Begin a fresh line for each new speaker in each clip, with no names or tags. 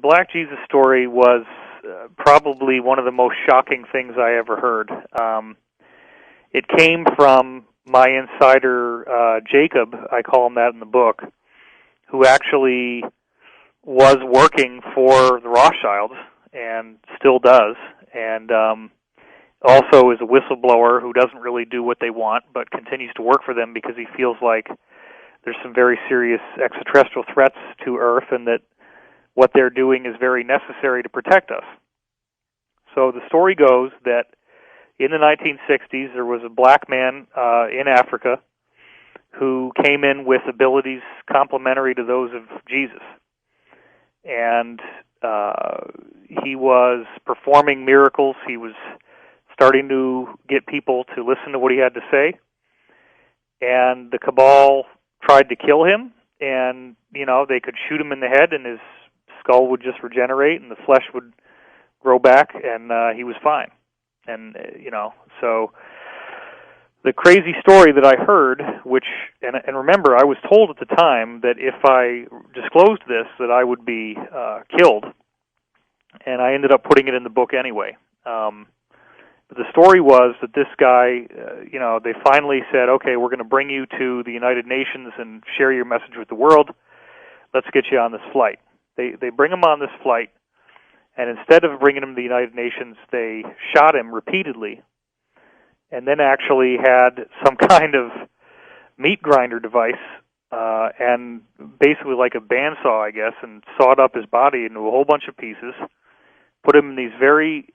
Black Jesus story was probably one of the most shocking things I ever heard. It came from my insider, Jacob, I call him that in the book, who actually was working for the Rothschilds and still does, and also is a whistleblower who doesn't really do what they want but continues to work for them because he feels like there's some very serious extraterrestrial threats to Earth and that what they're doing is very necessary to protect us. So the story goes that in the 1960s there was a black man in Africa who came in with abilities complementary to those of Jesus. And he was performing miracles. He was starting to get people to listen to what he had to say. And the cabal tried to kill him, and, they could shoot him in the head, and his skull would just regenerate, and the flesh would grow back, and he was fine. And, so the crazy story that I heard, and remember, I was told at the time that if I disclosed this, that I would be killed, and I ended up putting it in the book anyway. But the story was that this guy, they finally said, okay, we're going to bring you to the United Nations and share your message with the world. Let's get you on this flight. They bring him on this flight, and instead of bringing him to the United Nations, they shot him repeatedly, and then actually had some kind of meat grinder device, and basically like a bandsaw, I guess, and sawed up his body into a whole bunch of pieces, put him in these very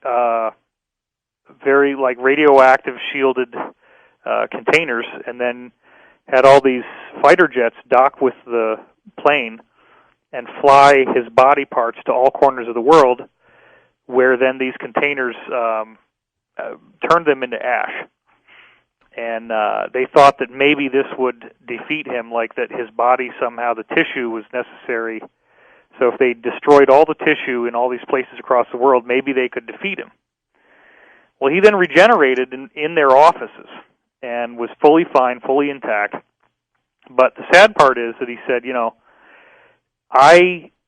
like radioactive shielded containers, and then had all these fighter jets dock with the plane and fly his body parts to all corners of the world, where then these containers turned them into ash. And they thought that maybe this would defeat him, like that his body somehow, the tissue was necessary. So if they destroyed all the tissue in all these places across the world, maybe they could defeat him. Well, he then regenerated in their offices and was fully fine, fully intact. But the sad part is that he said,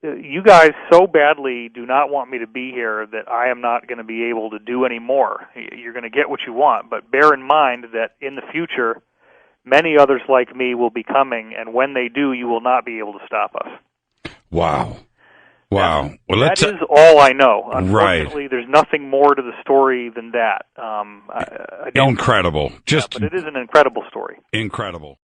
you guys so badly do not want me to be here that I am not going to be able to do any more. You're going to get what you want, but bear in mind that in the future, many others like me will be coming, and when they do, you will not be able to stop us.
Wow. Wow.
Well, that is all I know. Unfortunately,
right.
There's nothing more to the story than that. I don't,
incredible.
But it is an incredible story.
Incredible.